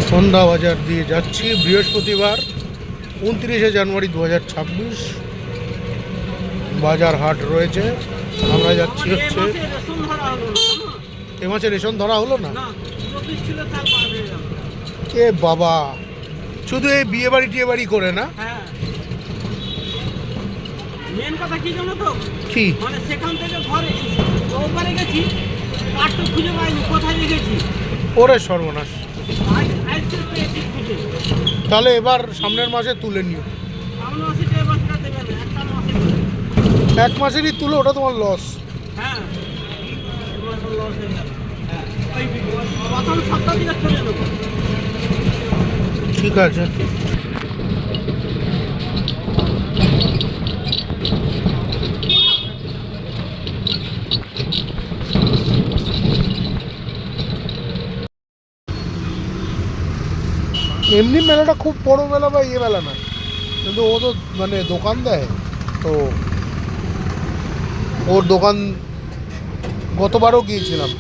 সন্ধ্যা বাজার দিয়ে যাচ্ছি বৃহস্পতিবার 29শে জানুয়ারি 2026। বাজার হাট রয়েছে, আমরা যাচ্ছি হচ্ছে। এ মাসে রেশন ধরা হলো না? এ বাবা, শুধু এই বিয়ে বাড়ি টিয়ে বাড়ি করে না? মেন কথা কি জানো তো, কি মানে সেখান থেকে ঘরে ওপারে গেছি, কার্ডটা খুঁজে পাইনি, কোথায় রেখেছি। ওরে সর্বনাশ। তাহলে এবার সামনের মাসে তুলে নিও। সামনে মাসে এবার দেবে না, একটা মাসে এক মাসেরই তুলো, ওটা তোমার লস। হ্যাঁ, লস হয়ে যাবে। হ্যাঁ, ওই প্রথম সপ্তাহ দিকে চলে নেবো। ঠিক আছে। এমনি মেলাটা খুব বড় মেলা বা ইয়ে মেলা না, কিন্তু ও তো মানে দোকান দেয়, তো ওর দোকান গতবারও গিয়েছিলাম।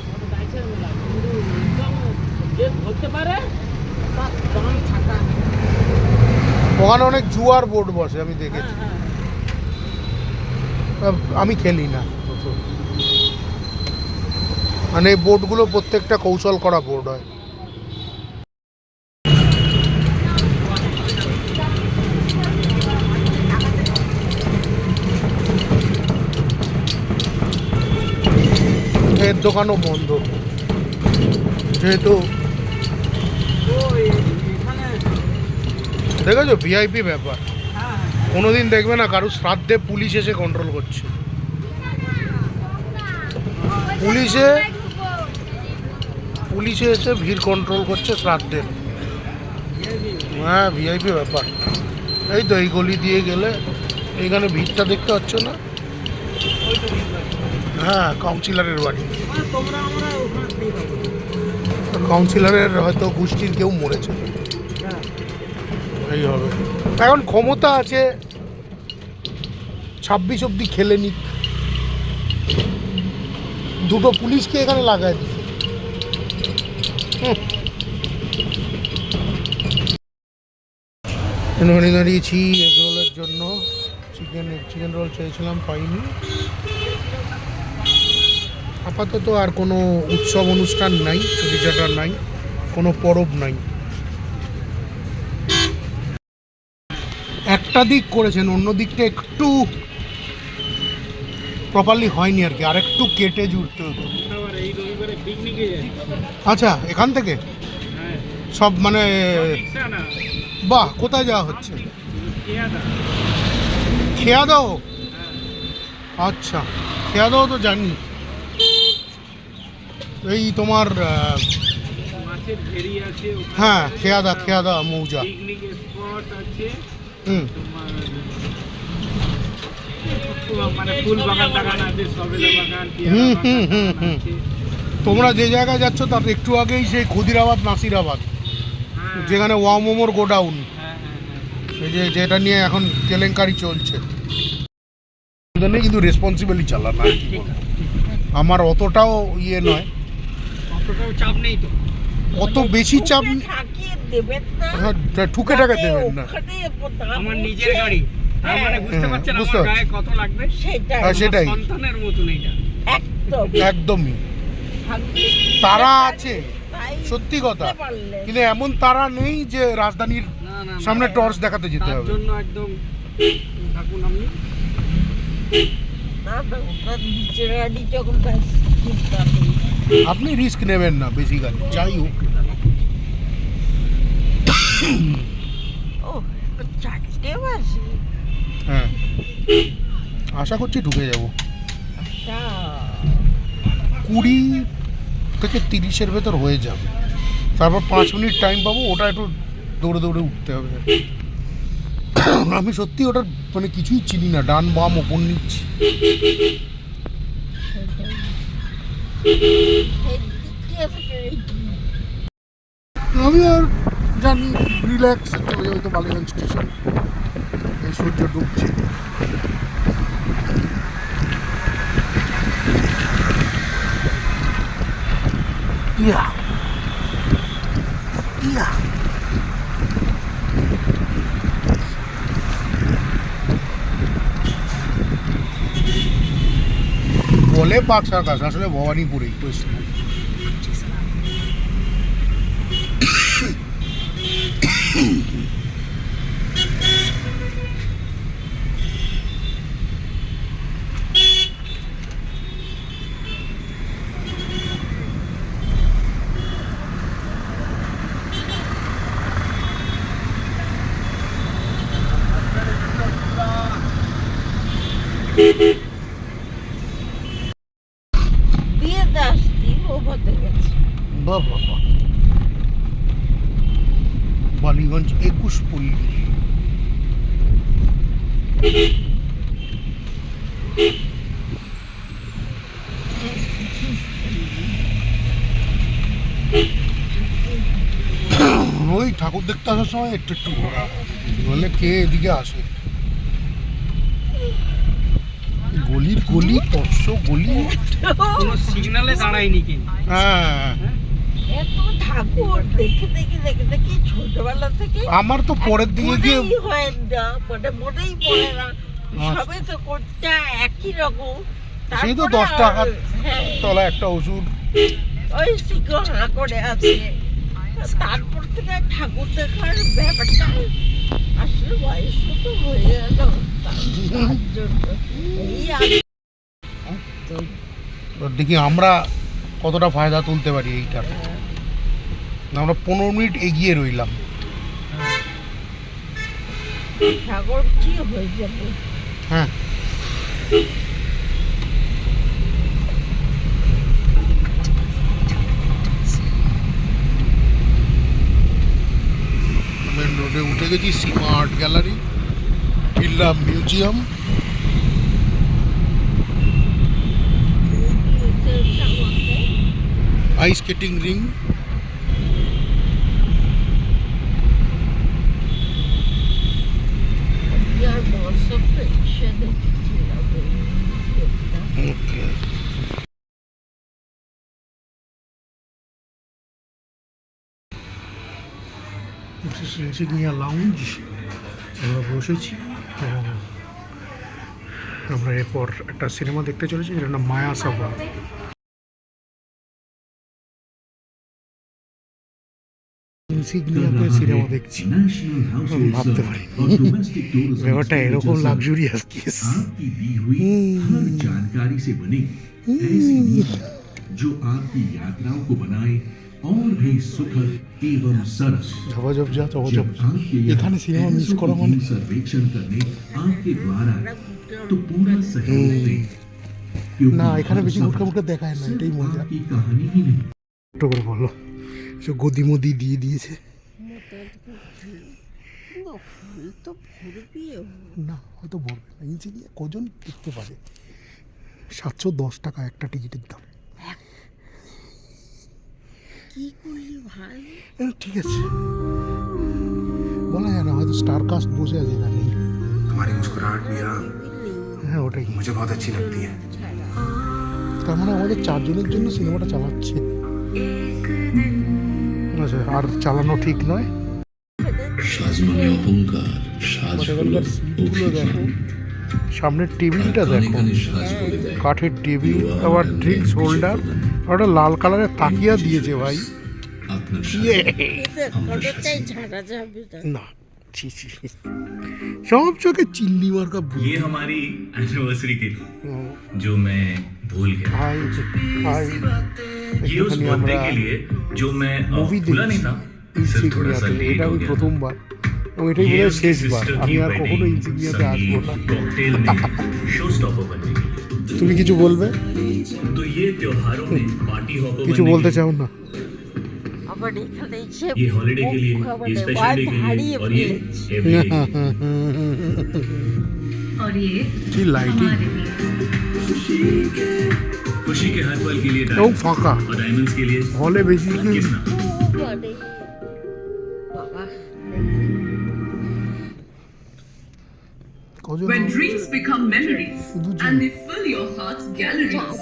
ওখানে অনেক জুয়ার বোর্ড বসে, আমি দেখেছি। আমি খেলি না, মানে এই বোর্ডগুলো প্রত্যেকটা কৌশল করা বোর্ড হয়। এর দোকানও বন্ধ, যেহেতু দেখেছো ভিআইপি ব্যাপার। কোনোদিন দেখবে না কারুর শ্রাদ্ধে পুলিশ এসে কন্ট্রোল করছে। পুলিশে এসে ভিড় কন্ট্রোল করছে শ্রাদ্ধের। হ্যাঁ, ভিআইপি ব্যাপার। এই তো এই গলি দিয়ে গেলে এইখানে ভিড়টা দেখতে পাচ্ছ না? হ্যাঁ, কাউন্সিলরের বাড়ি। কাউন্সিলরের হয়তো গোষ্ঠীর কেউ মরেছে, এই হবে। এখন ক্ষমতা আছে, 26 অব্দি খেলে নিক। দুটো পুলিশকে এখানে লাগায় দিচ্ছে। এখানে দাঁড়িয়েছি এগ রোলের জন্য। চিকেন রোল চেয়েছিলাম, পাইনি। আপাতত আর কোনো উৎসব অনুষ্ঠান নাই, ছুটিছাটা নাই, কোনো পরব নাই। একটা দিক করেছেন, অন্য দিকটা একটু প্রপারলি হয়নি আর কি, আর একটু কেটে জুড়তে হতো। আচ্ছা, এখান থেকে সব মানে বাহ, কোথায় যাওয়া হচ্ছে? খেয়া দাও। আচ্ছা, খেয়া দাও তো জানি। এই তোমার হ্যাঁ, খেয়া দা মৌজা। হুম, তোমরা যে জায়গায় যাচ্ছ তার একটু আগেই সেই ক্ষুদিরাবাদ নাসিরাবাদ, যেখানে ওয়ামোমোর গোডাউন, এই যে যেটা নিয়ে এখন কেলেঙ্কারি চলছে। কিন্তু রেসপন্সিবলি চালান আর কি বলবো। আমার অতটাও ইয়ে নয়, অতটাও চাপ নেই তো, অত বেশি চাপ ঠুকে টাকা দেবেন না। আমার নিজের গাড়ি, তার মানে বুঝতে পারছেন আমার গায়ে কত লাগবে। সেটাই সন্তানের মতন এটা একদমই। তারা আছে সত্যি কথা, কিন্তু এমন তারা নেই যে রাজধানীর সামনে টর্চ দেখাতে যেতে হবে। জন্য একদম থাকুন আপনি। আপনি রিস্ক নেবেন না বেসিক্যালি, যাই হোক। হ্যাঁ, আশা করছি ঢুকে যাব। 20 থেকে 30-এর ভেতর হয়ে যাবে, তারপর 5 মিনিট টাইম পাবো, ওটা একটু দৌড়ে দৌড়ে উঠতে হবে। আমি সত্যি ওটার মানে কিছুই চিনি না, ডান বাম ওপর নিচ্ছি। আমি আর জানি রিল্যাক্স চলে যাই তো বালিগঞ্জ স্টেশন। এই সূর্য ডুবছে। ইয়া ইয়া বলে বাগ সার্কাস, আসলে ভবানীপুরেই পশ্চিম। দিয়ে দাসটি ওভাতে গেছে। বাবা, বালিগঞ্জ 21 পল্লী। ওই ঠাকুর দেখতে আসার সময় একটু একটু ঘোরা, বললে কে এদিকে আসে। গলির গলি, তৎস গলি। কোনো সিগনালে দাঁড়ায়নি কিন্তু। হ্যাঁ, এত ঠাকুর দেখে দেখে দেখে দেখে ছোটবেলা থেকে আমার তো পরের দিকে গিয়ে মনেই হয় না, মানে মনেই পড়ে না। আচ্ছা। সবে তো কোনটা একই রকম। সেই তো তারপরে 10 টাকা হ্যাঁ, তলা একটা ওষুধ। ওই শিখো হাঁ করে আছে। তারপর থেকে ঠাকুর দেখার ব্যাপারটা আসলে বয়স তো হয়ে গেল, তার জন্য এই এবার দেখি আমরা কতটা ফায়দা তুলতে পারি এইটার। আমরা 15 মিনিট এগিয়ে রইলাম। সাগর কি হয়ে যাবে। হ্যাঁ, মেন রোডে উঠে গেছি। Seema art gallery, Birla museum, ice skating rink, আর মৌসুম এসে দেখছিলাম ওকে। ইনসিগনিয়া লাউঞ্জ আমরা বসেছি এবং আমরা এরপর একটা সিনেমা দেখতে চলেছি, যেটার নাম মায়া সাভা। ইনসিগনিয়াতে সিনেমা দেখছি, ভাবতে পারি ব্যাপারটা এরকম লাক্সুরিয়াস কেস। आपकी दी हुई हर जानकारी से बने ऐसी नीति जो आपकी यात्राओं को बनाए और भी सुखद एवं सरल। ঝপাঝপ যা ঝপাঝপ। जब आपके এখানে यहाँ সিনেমা মিস ऐसों করা की মানে टीम सर्वेक्षण करने आपके द्वारा तो पूरा सहयोग दें, क्योंकि না, এখানে हर বেশি सफर মুটকা মুটকা দেখায় না, এটাই सिर्फ মজা। आपकी कहानी ही नहीं। ছোট করে বললো সে গদি মদি দিয়ে দিয়েছে। ফুল তো ফুরবিও। না, হয়তো বলবে না। ইনসিগনিয়া কজন দেখতে পারে? 710 টাকা একটা টিকিটের দাম। কি করলি ভাই? ঠিক আছে, বলা যায় না, হয়তো স্টার কাস্ট বসে আছে এখানে। तुम्हारी मुस्कुराहट मीरा হ্যাঁ, ওটাই। मुझे बहुत अच्छी लगती है। তার মানে আমাদের 4 জনের জন্য সিনেমাটা চালাচ্ছে। আচ্ছা, আর চালানো ঠিক নয়। সাজমানে অহংকার, সাজ হলো এখানকার সিটগুলো দেখো, সামনের টেবিলটা কানে দেখো, কানে সাজ করে দেয়। কাঠের টেবিল, আবার ড্রিঙ্কস হোল্ডার, আর একটা লাল কালারের তাকিয়া দিয়েছে ভাই। আপনার ইয়ে, কোনোটাই ঝাড়া যাবে না। না, ছি ছি, সব চোখে চিল্লি মার্কা বুদ্ধি। ये हमारी एनिवर्सरी के लिए হুম, जो मैं भूल गया, হাই হাই, ये उस একটুখানি बर्थडे আমরা के लिए जो मैं মুভি भूला नहीं দেখছি था, सिर्फ थोड़ा सा ইনসিগনিয়াতে। लेट এটা हो আমি गया था। প্রথমবার, এবং এটাই ये বোধহয় उसकी শেষবার। सिस्टर আমি की আর কখনো वेडिंग, ইনসিগনিয়াতে আসবো संगीत, না। कॉकटेल में शो स्टॉपर बनने के लिए। তুমি কিছু বলবে? तो ये त्योहारों में पार्टी हॉपर কিছু बनने বলতে के চাও না? আবার এখানে এসে लिए, ये हॉलिडे के लिए, ये स्पेशल डे के लिए और ये एवरीडे के लिए। और ये কি লাইটিং, हमारे लिए खुशी के हर पल के लिए এবং डायमंड्स ফাঁকা। और डायमंड्स के लिए হলে বেশি किस ना। মানে বাবা কজন? when dreams become memories দুজন। and they fill your heart's galleries.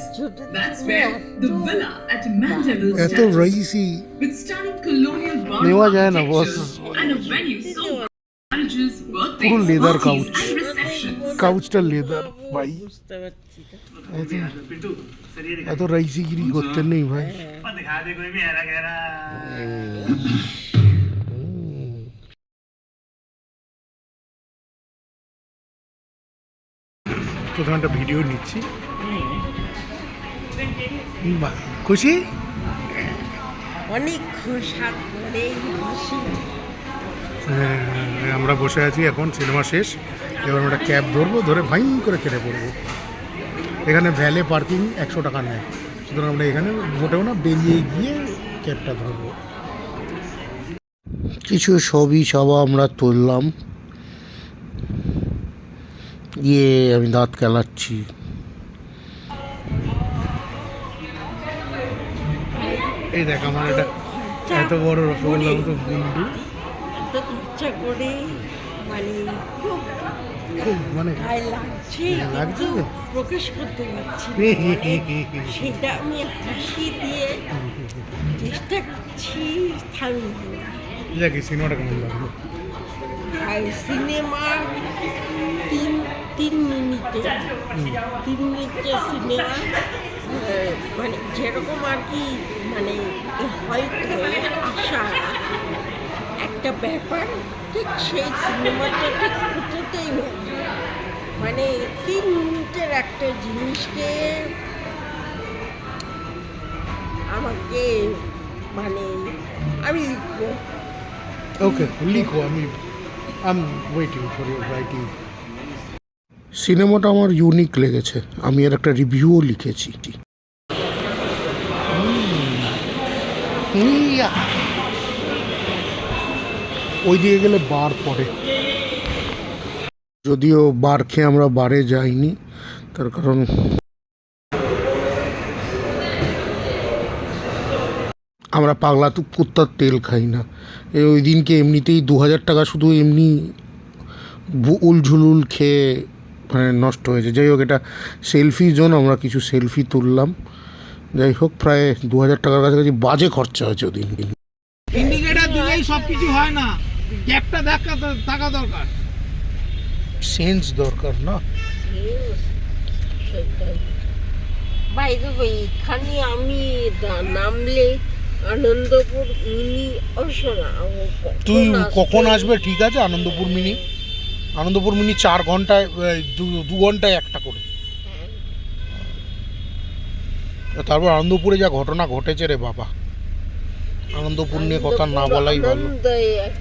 That's where the villa at Mandeville এত stands, Raisi with stunning colonial নেওয়া barn যায় না, architecture boss. and a venue so marriages, পুরো birthdays, leather parties couch। and receptions. কাউচটা leather ভাই। বুঝতে পারছি না। এত রাইসিগিরি করতে নেই ভাই। প্রথমে একটা ভিডিও নিচ্ছি। বাহ, খুশি? অনেক খোসা করে হাসি। আমরা বসে আছি, এখন সিনেমা শেষ, এবার আমরা ক্যাব ধরবো, ধরে ভাইং করে কেটে পড়বো। এখানে ভ্যালে পার্কিং 100 টাকা নেয়, সুতরাং আমরা এখানে মোটেও না, বেরিয়ে গিয়ে ক্যাবটা ধরবো। কিছু ছবি সব আমরা তুললাম, গিয়ে আমি দাঁত কেলাচ্ছি। এই দেখ আমার এটা এত বড় রসগোল্লার মতো গুন্ডু, এত খরচা করে মানে খুব খুব মানে গায়ে লাগছে, লাগছে কিন্তু তো? প্রকাশ করতে পারছি না। সেটা আমি হাসি দিয়ে চেষ্টা করছি থামিয়ে। দেখি সিনেমাটা কেমন লাগলো। আর সিনেমা তিন মিনিটের সিনেমা, মানে যেরকম আর কি, মানে হয়তো আসা একটা ব্যাপার, ঠিক সেই সিনেমাটা ঠিক হতেই হবে। মানে 3 মিনিটের একটা জিনিসকে আমাকে মানে আমি লিখবো। ওকে, লিখো, আমি ওয়েটিং ফর ইউর রাইটিং। সিনেমাটা আমার ইউনিক লেগেছে, আমি এর একটা রিভিউও লিখেছি। ওই দিকে গেলে বার পড়ে, যদিও বার খেয়ে আমরা বারে যাইনি, তার কারণ আমরা পাগলা তো কুত্তার তেল খাই না। ওই দিনকে এমনিতেই 2000 টাকা শুধু এমনি উলঝুলুল খেয়ে মানে নষ্ট হয়েছে। যাই হোক, এটা সেলফি জোন, আমরা কিছু সেলফি তুললাম। যাই হোক, প্রায় 2000 টাকার কাছাকাছি বাজে খরচা হয়েছে ওদিন। ইন্ডিকেটর দিলেই সব কিছু হয় না, গ্যাপটা থাকা দরকার, সেন্স দরকার না। সেটাই। বাইরে এখানে আমি নামলে আনন্দপুর মিনি শোনা। তুই কখন আসবে? ঠিক আছে, আনন্দপুর মিনি 4 ঘন্টায় 2 ঘন্টায় একটা করে। তারপর আনন্দপুরে যা ঘটনা ঘটেছে রে বাবা, আনন্দপুর নিয়ে কথা না বলাই ভালো।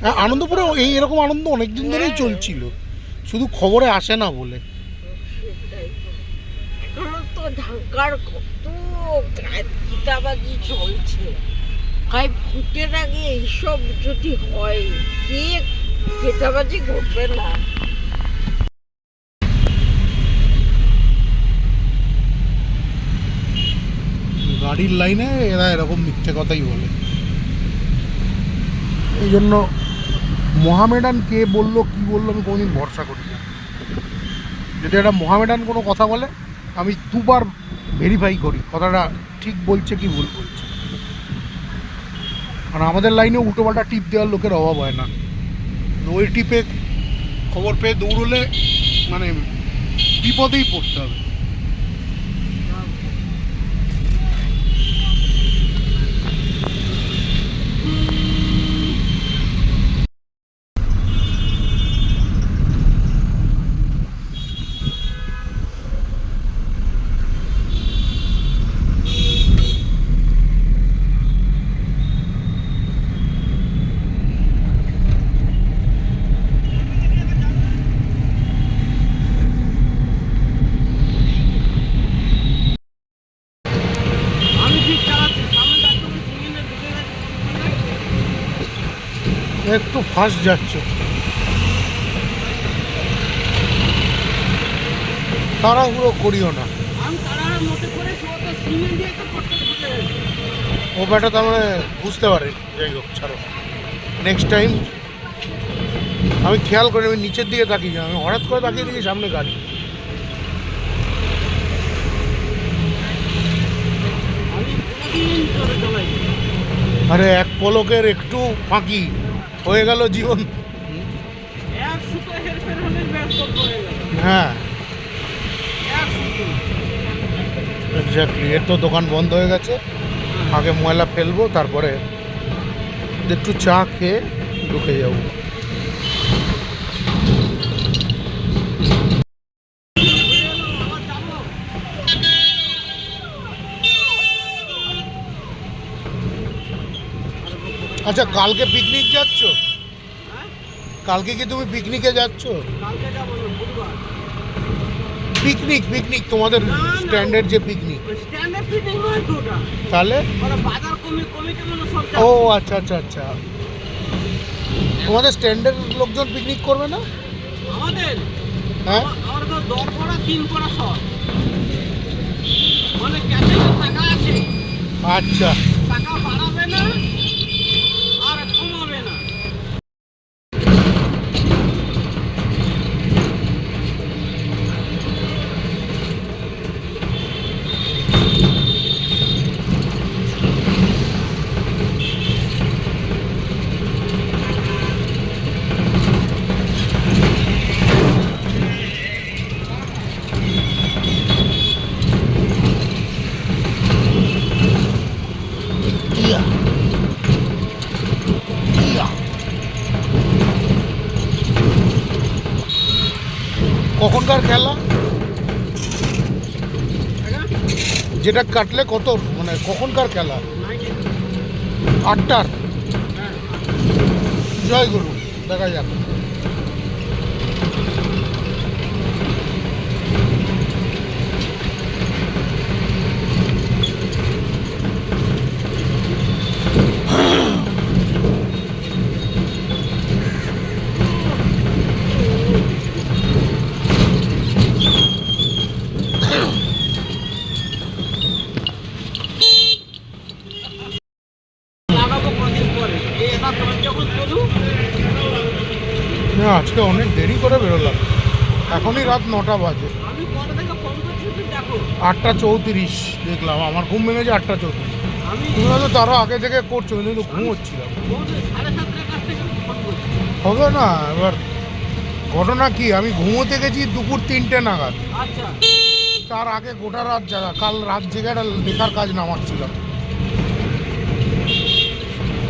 হ্যাঁ, আনন্দপুরে এরকম আনন্দ অনেকদিন ধরেই চলছিল, শুধু খবরে আসে না বলে। এখনো তো ঢাকার কত গীতাবাজি চলছে, ভাই ভোটের আগে এইসব যদি হয়, কে গীতাবাজি করবে না? গাড়ির লাইনে এরা এরকম মিথ্যে কথাই বলে। এই জন্য মোহামেডান কে বললো কি বললো আমি কোনোদিন ভরসা করি না। যদি একটা মোহামেডান কোনো কথা বলে, আমি 2 বার ভেরিফাই করি কথাটা ঠিক বলছে কি ভুল বলছে। কারণ আমাদের লাইনে উল্টোপাল্টা টিপ দেওয়ার লোকের অভাব হয় না। ওই টিপে খবর পেয়ে দৌড়লে মানে বিপদেই পড়তে হবে। আমি ঠিক চালাচ্ছি, সামনে ডাক্তার সিগন্যালে ঢুকে গেছে। একটু ফাস্ট যাচ্ছে, তাড়াহুড়ো করিও না। আমি তারার মতো করে তো সিগন্যাল দিয়ে তো করতে ঢুকে গেছে। ও ব্যাটা তার মানে বুঝতে পারে। যাই হোক, ছাড়ো, নেক্সট টাইম আমি খেয়াল করি, আমি নিচের দিকে তাকিয়ে যাই, আমি হঠাৎ করে তাকিয়ে দেখি সামনে গাড়ি। আমি কোনোদিন করে চালাই না। আরে এক পলকের একটু ফাঁকি হয়ে গেল জীবন। এক সুতো হেরফের হলে ব্যস্ত পড়ে গেল, হ্যাঁ, এক সুতো। এক্স্যাক্টলি, এর তো দোকান বন্ধ হয়ে গেছে। আগে ময়লা ফেলবো, তারপরে একটু চা খেয়ে ঢুকে যাবো। আচ্ছা, কালকে পিকনিক যাচ্ছ? কালকে কি তুমি পিকনিকে যাচ্ছ? কালকে যাবো না, বুধবার। পিকনিক পিকনিক তোমাদের না, না। স্ট্যান্ডার্ড যে পিকনিক, স্ট্যান্ডার্ড ফিটিং নয় তো ওটা। তাহলে? ওরা বাজার কমিটি মানে সব ও যাচ্ছে। আচ্ছা আচ্ছা আচ্ছা, তোমাদের স্ট্যান্ডার্ড লোকজন পিকনিক করবে না? আমাদের হ্যাঁ, আমার তো 10 পড়া 3 পড়া সব মানে ক্যাশে টাকা আছে, আচ্ছা। টাকা বাড়াবে না আর কমাবে না। ইয়া ইয়া, কখনকার খেলা? যেটা কাটলে কত, মানে কখনকার খেলা? 8টার। জয় গুরু, দেখা যাক। লাগাবো কদিন পরে, এটা তোমার যখন চলুক। না, আজকে অনেক দেরি করে বেরোলাম, এখনই রাত 9টা বাজে। আমি কটা থেকে ফোন করছি তুমি দেখো। 8টা 34 দেখলাম, আমার ঘুম ভেঙেছে 8টা 34। আমি তুমি হয়তো তারও আগে থেকে করছো, কিন্তু ঘুমোচ্ছিলাম। 7:30 কাছ থেকে ফোন করছি। হবে না, এবার ঘটনা কি, আমি ঘুমোতে গেছি দুপুর 3টে নাগাদ, আচ্ছা, তার আগে গোটা রাত জাগা। কাল রাত জেগে একটা লেখার কাজ নামাচ্ছিলাম,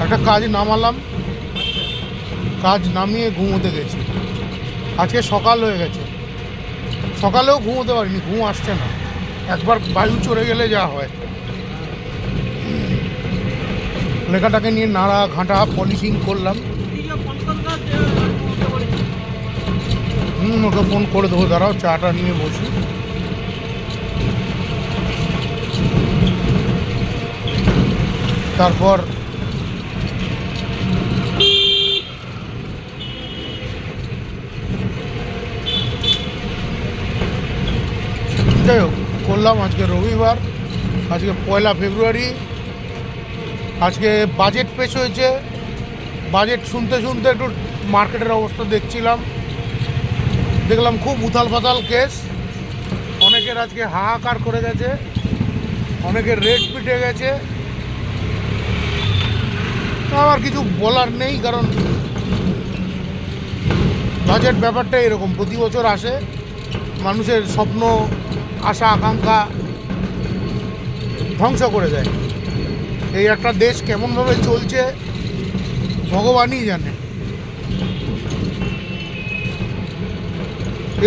একটা কাজ নামালাম, কাজ নামিয়ে ঘুমোতে গেছি। আজকে সকাল হয়ে গেছে, সকালেও ঘুমোতে পারিনি, ঘুম আসছে না। একবার বায়ু চড়ে গেলে যা হয়। লেখাটাকে নিয়ে নাড়া ঘাঁটা পলিশিং করলাম। দিদিকে ফোন করতে বলতে বলেছি। ওকে ফোন করে দেবো, দাঁড়াও চাটা নিয়ে বসি। তারপর যাই হোক, করলাম। আজকে রবিবার, আজকে 1 ফেব্রুয়ারি। আজকে বাজেট পেশ হয়েছে। বাজেট শুনতে শুনতে একটু মার্কেটের অবস্থা দেখছিলাম, দেখলাম খুব উথাল পাতাল কেস। অনেকের আজকে হাহাকার করে গেছে, অনেকের রেট পিটে গেছে। আমার কিছু বলার নেই, কারণ বাজেট ব্যাপারটা এরকম, প্রতি বছর আসে, মানুষের স্বপ্ন আশা আকাঙ্ক্ষা ধ্বংস করে দেয়। এই একটা দেশ কেমনভাবে চলছে ভগবানই জানে।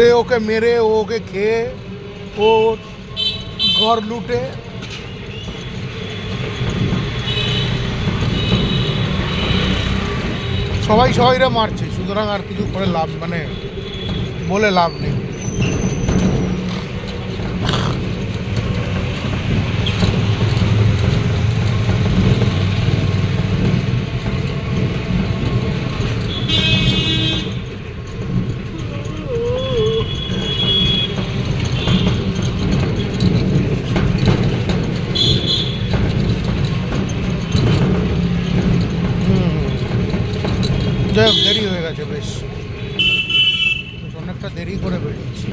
এ ওকে মেরে, ও ওকে খেয়ে, ও ঘর লুটে। সবাই সবাইরা মারছে, সুতরাং আর কিছু করে লাভ, মানে বলে লাভ নেই। যাই হোক, দেরি হয়ে গেছে বেশ, অনেকটা দেরি করে বেরিয়েছি।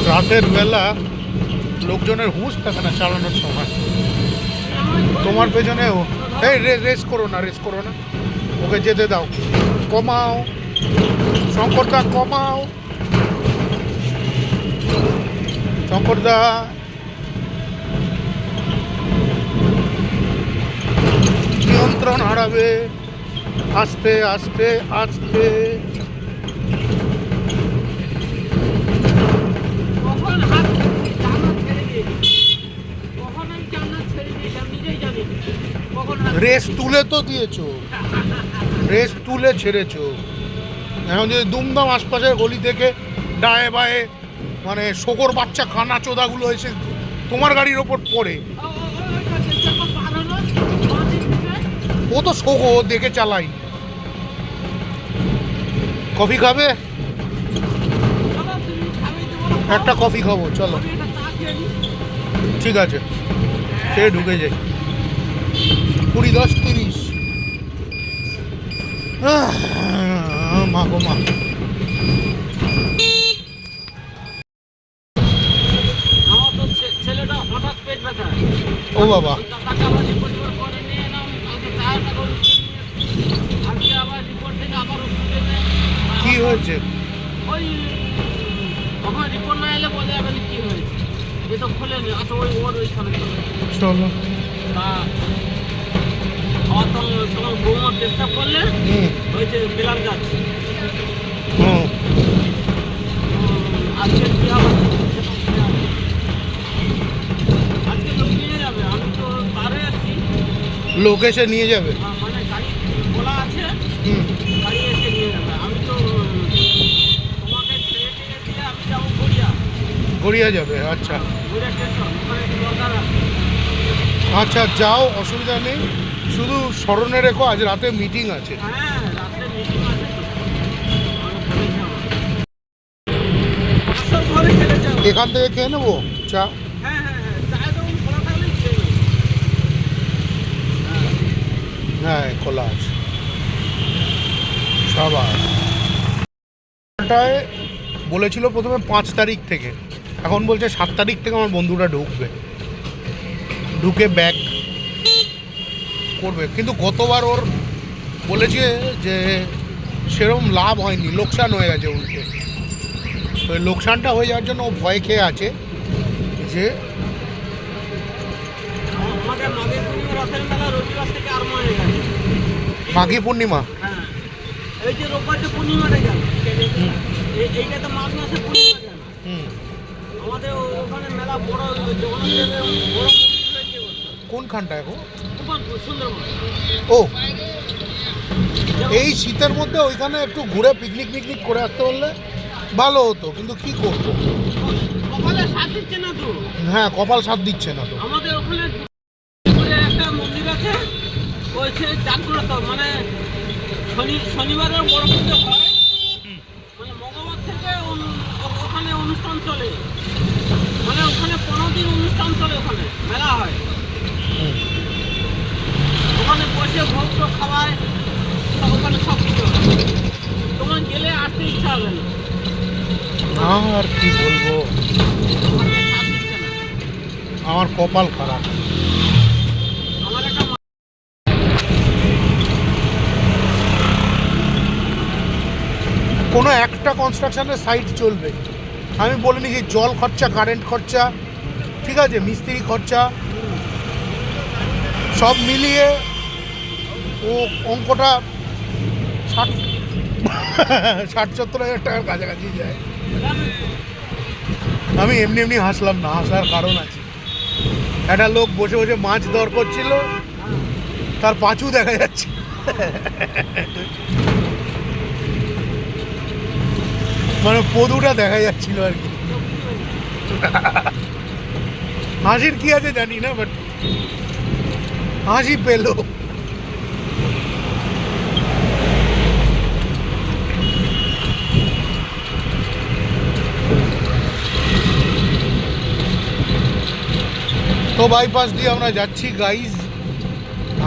রাতের বেলা লোকজনের হুঁশ থাকে না চালানোর সময়। তোমার পেছনেও এই রেস করো না, রেস করো না, ওকে যেতে দাও, কমাও শঙ্করদা, কমাও। শঙ্করদা নিয়ন্ত্রণ হারাবে, আস্তে আস্তে আস্তে। কখন হাত জান্নাত ছেড়ে দিয়েছি, কখন আমি জান্নাত ছেড়ে দিয়েছি আমি নিজেই জানি না। কখন হাত রেস তুলে তো দিয়েছো, রেস তুলে ছেড়েছো। এখন যদি দুমদাম আশপাশের গলি থেকে ডায়ে বায়ে মানে শোকর বাচ্চা কানা চোদাগুলো এসে তোমার গাড়ির ওপর পড়ে, যখন পার হলো 5 মিনিটে ও তো শোকো দেখে চালাই। কফি খাবে? বাবা তুমি খাবে তো বলো, একটা কফি খাবো, চলো। আমি একটা চা খেয়ে নিই। ঠিক আছে, সে ঢুকে যাই। 20, 10, 30। মা গো মা। আমার তো ছেলেটা হঠাৎ পেট ব্যথা, ও বাবা, টাকা আবার রিপোর্ট করে নিয়ে এলাম, কালকে টাকা করে আজকে আবার রিপোর্ট থেকে আবার ওষুধ দেবে। কি হয়েছে? ওই ওখানে রিপোর্ট না এলে বলে যাবে না কি হয়েছে, এ তো খোলেনি। আচ্ছা ওই ওর ওইখানে চলে চলো। তা আমার তো তোমার বৌমা চেষ্টা করলে হুম হয়েছে বেলার যাচ্ছে। হুম। আজকে কি আবার আজকে লোক নিয়ে যাবে, আমি তো তারে আসছি, লোক এসে নিয়ে যাবে? মানে গাড়ি খোলা আছে, হুম। গাড়ি এসে নিয়ে যাবে। আমি তো তোমাকে ছেড়ে টেড়ে দিয়ে আমি যাবো গড়িয়া, গড়িয়া যাবে? আচ্ছা গড়িয়া স্টেশন, ওখানে একটু দরকার আছে। আচ্ছা, যাও, অসুবিধা নেই। শুধু স্মরণে রেখো আজ রাতে মিটিং আছে। হ্যাঁ রাত্রে মিটিং আছে তো, আমি বলেছি আমার। আসল ঘরে চলে যাও। এখান থেকে খেয়ে নেবো চা? হ্যাঁ হ্যাঁ হ্যাঁ, চায় তখন খোলা থাকলেই খেয়ে নেবো। হ্যাঁ, খোলা আছে সবার। বলেছিল প্রথমে 5 তারিখ থেকে, এখন বলছে 7 তারিখ থেকে আমার বন্ধুরা ঢুকবে, ঢুকে ব্যাক করবে। কিন্তু গতবার ওর বলেছে যে সেরকম লাভ হয়নি, লোকসান হয়ে গেছে উল্টে। তো এই লোকসানটা হয়ে যাওয়ার জন্য ও ভয় খেয়ে আছে যে আমাদের মাঘী পূর্ণিমা রথের মেলা রবিবার থেকে আরম্ভ হয়ে গেছে। মাঘী পূর্ণিমা। হ্যাঁ এই যে রোববার যে পূর্ণিমাটা গেল, এইটা তো মাঘ মাসে পূর্ণিমা গেল। হুম। আমাদের ওখানে মেলা বড় জগন্নাথ দেবের বড় মন্দির হয়েছে এবছর। কোনখানটা এখন? তুফানপুর, সুন্দরবন। ও, এই শীতের মধ্যে ওইখানে একটু ঘুরে পিকনিক পিকনিক করে আসতে পারলে ভালো হতো, কিন্তু কি করবো। কপালে সাথ দিচ্ছে না তো। হ্যাঁ, কপাল সাথ দিচ্ছে না তো। আমাদের ওখানে একটা মন্দির আছে, ওই সে জাগ্রত, মানে শনিবারের বড় পুজো হয়, মানে মঙ্গলবার থেকে ওখানে অনুষ্ঠান চলে, মানে ওখানে 15 দিন অনুষ্ঠান চলে, ওখানে মেলা হয়, ওখানে বসে ভোগ তো খাওয়ায়, ওখানে সব কিছু হয়। তোমার গেলে আসতে ইচ্ছা হবে না, আর কি বলবো, ওখানে সাথ দিচ্ছে না। আমার কপাল খারাপ। আমার একটা কোনো একটা কনস্ট্রাকশনের সাইট চলবে, আমি বলিনি যে জল খরচা, কারেন্ট খরচা, ঠিক আছে, মিস্ত্রি খরচা সব মিলিয়ে ও অঙ্কটা 60-70 হাজার টাকার কাছাকাছি যায়। আমি এমনি এমনি হাসলাম না, হাসার কারণ আছে। একটা লোক বসে বসে মাছ দর করছিল, তার পাঁচু দেখা যাচ্ছে। মানে পদুটা দেখা যাচ্ছিল আর কি। হাসির কি আছে জানি না, বাট হাসি পেল। তো বাইপাস দিয়ে আমরা যাচ্ছি গাইজ।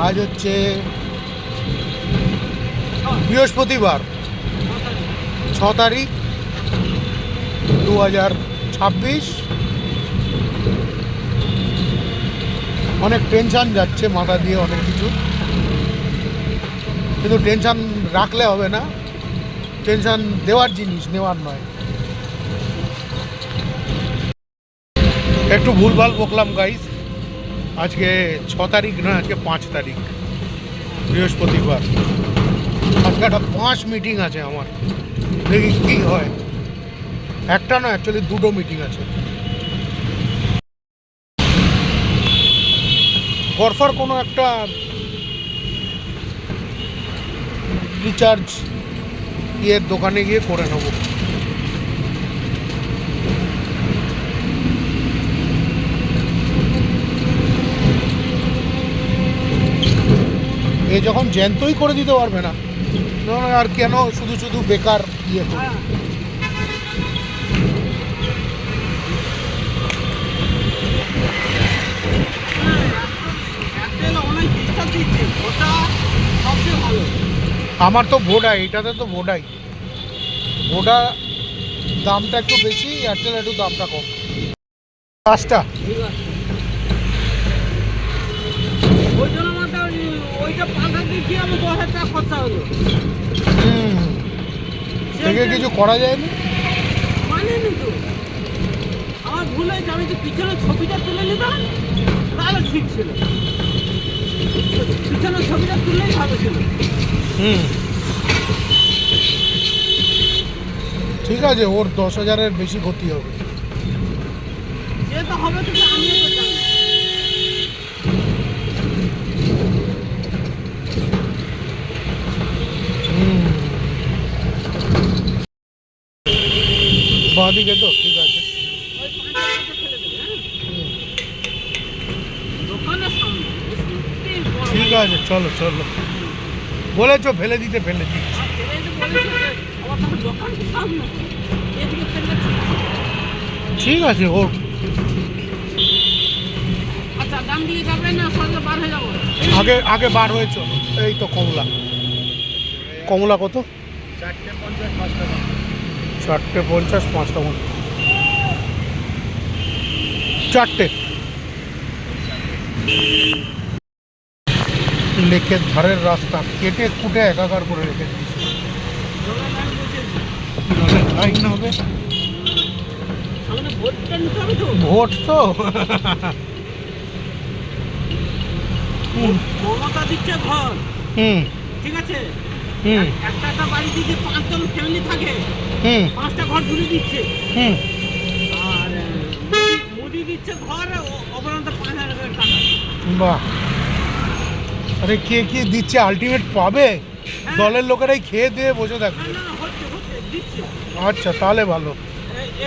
আজ হচ্ছে বৃহস্পতিবার, 6 তারিখ 2026। অনেক টেনশান যাচ্ছে মাথা দিয়ে, অনেক কিছু, কিন্তু টেনশান রাখলে হবে না, টেনশান দেওয়ার জিনিস, নেওয়ার নয়। একটু ভুলভাল বকলাম গাইস, আজকে 6 তারিখ নয়, আজকে 5 তারিখ বৃহস্পতিবার। আজকে একটা 5 মিটিং আছে আমার, দেখি কী হয়। একটা না, অ্যাকচুয়ালি 2টো মিটিং আছে। গরফার কোনো একটা রিচার্জ ইয়ের দোকানে গিয়ে করে নেবো। এ যখন জ্যান্তই করে দিতে পারবে না, আর কেন শুধু শুধু বেকার ইয়ে করে। এয়ারটেল অনেক ডিস্টার্ব দিচ্ছে, ওটা সবচেয়ে ভালো। আমার তো ভোডাই, এটাতে তো ভোডাই। ভোডা দামটা একটু বেশি, এয়ারটেল একটু দামটা কম। 5টা ঠিক আছে, ওই জন্য আমাদের ওইটা পাল্টাতে গিয়ে আমার 10,000 টাকা খরচা হলো। থেকে কিছু করা যায়নি। মানেনি তো, আমার ভুল হয়েছে। আমি যে পিছনের ছবিটা তুলে নিতাম তাহলে ঠিক ছিল, পিছনের ছবিটা তুললেই ভালো ছিল। ঠিক আছে, ওর 10,000-এর বেশি ক্ষতি হবে। সে তো হবে, কিন্তু আমিও তো জানি। বাঁদিকে তো ঠিক আছে। ওই 5,000 টাকা ফেলে দেবে, হ্যাঁ? দোকানের সামনে সত্যি বড় ঠিক আছে, চলো চলো, বলেছো ফেলে দিতে, ফেলে দিই। আর ফেলে এসে বলেছে যে আমার তখন দোকানের সামনে এদিকে ফেলে ঠিক আছে। ঠিক আছে, ওর আচ্ছা, দাম দিয়ে যাবে না, সঙ্গে বার হয়ে যাবো। আগে আগে বার হয়েছ। এই তো কমলা, কমলা কত? 4টে 50, 5টা 4টে। লেকের ধারের রাস্তা কেটে কুটে একাকার করে রেখে দিয়েছে। লাইন হবে, আমাদের ভোটটা নিতে হবে তো। ভোট তো। মমতা দিচ্ছে ঘর, হুম ঠিক আছে? হুম একটা একটা বাড়িতে যে 5জন ফ্যামিলি থাকে, হুম 5টা ঘর ঝুলে দিচ্ছে। হুম আর মোদি দিচ্ছে ঘর অপরান্ত 5,000 টাকা। বাহ, আরে কে কে দিচ্ছে আলটিমেট পাবে? দলের লোকেরাই খেয়ে দিয়ে বসে না থাকবে। না, হচ্ছে হচ্ছে দিচ্ছে। আচ্ছা, তাহলে ভালো।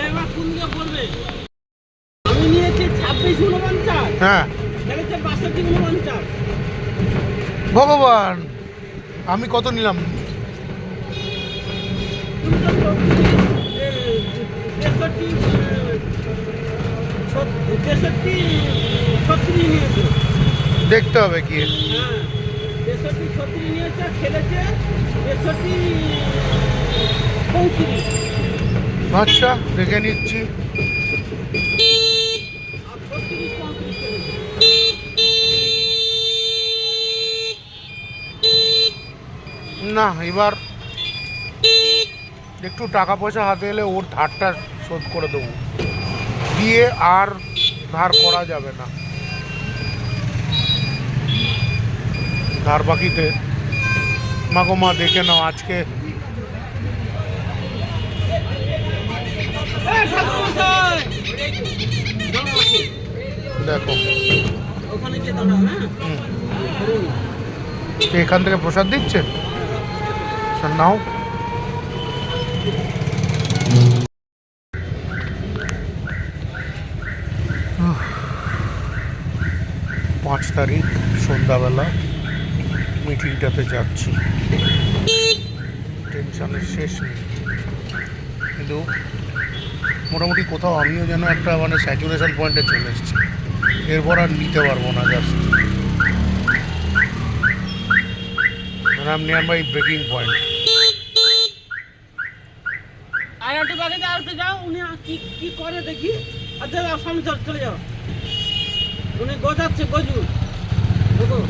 এবার কোন দিকে করবে? আমি নিয়েছি 2649, হ্যাঁ, দেখেছে 6249। ভগবান, আমি কত নিলাম? তেষট্টি 36 নিয়েছে। দেখতে হবে কি। হ্যাঁ, 63 36 নিয়েছে, খেলেছে 63 35। আচ্ছা, দেখে নিচ্ছি। আর 36 35 খেলেছে। না, এবার একটু টাকা পয়সা হাতে এলে ওর ধারটা শোধ করে দেবো, দিয়ে আর ধার করা যাবে না। ধার বাকিতে মাগো মা দেখে নাও আজকে। দেখো, ওখানে গিয়ে দাঁড়াও, হ্যাঁ? এখান থেকে প্রসাদ দিচ্ছে। আচ্ছা, নাও। উহ, 5 তারিখ সন্ধ্যাবেলা মিটিংটাতে যাচ্ছি, টেনশনের শেষ নেই। কিন্তু মোটামুটি কোথাও আমিও যেন একটা মানে স্যাচুরেশন পয়েন্টে চলে এসেছি। এরপর আর নিতে পারবো না, just I am near my breaking point. আর একটু বাকি আর একটু যাও, উনি কি কি করে দেখি। আচ্ছা, সামনে চলে যাও। উনি গোজাচ্ছে, গজু দেখো।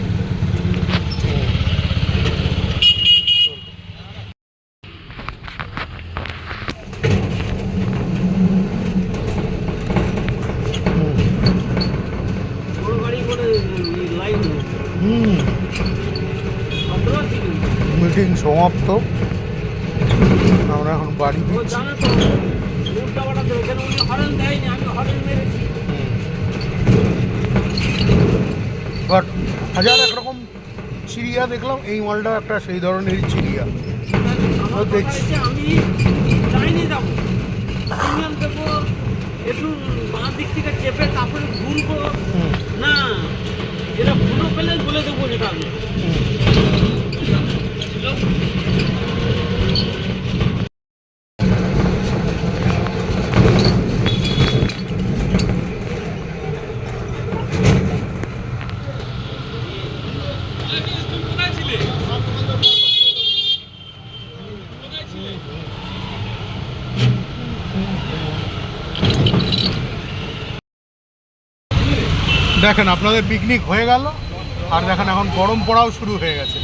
মিটিং সমাপ্ত, আমরা এখন বাড়ি ও জানে তো উল্টা পাল্টা দেবে, কেন উনি হরেন দেয়নি, আমি হরেন মেরেছি। বাট হাজার একরকম চিড়িয়া দেখলাম, এই মালটা একটা সেই ধরনেরই চিড়িয়া। আমার কথা দেখছি। হচ্ছে আমি যাইনি যাবো, সিগন্যাল দেবো, একটু বাঁ দিক থেকে চেপে তারপরে ঘুরবো না, এটা ঘুরো পেলে বলে দেবো যেটা আমি। দেখেন আপনাদের পিকনিক হয়ে গেল, আর দেখেন এখন গরম পড়াও শুরু হয়ে গেছে।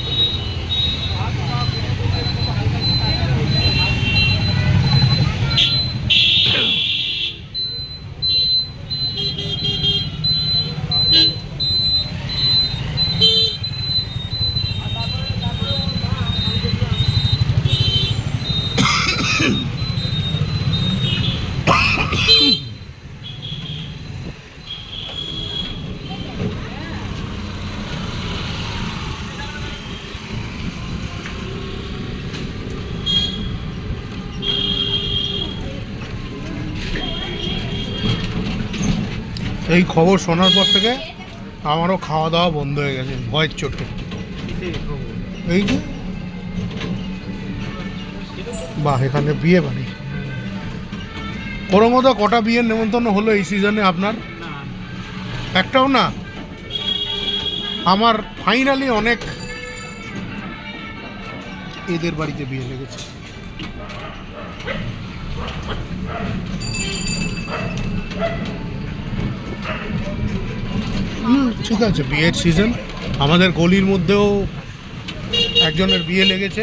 এই খবর শোনার পর থেকে আমারও খাওয়া দাওয়া বন্ধ হয়ে গেছে ভয়ের চোটে। এই যে বাহ, এখানে বিয়ে বাড়ি। ওর মতো কটা বিয়ের নেমন্তন্ন হলো এই সিজনে আপনার? একটাও না। আমার ফাইনালি অনেক এদের বাড়িতে বিয়ে লেগেছে। ঠিক আছে, বিয়ের সিজন। আমাদের গলির মধ্যেও একজনের বিয়ে লেগেছে।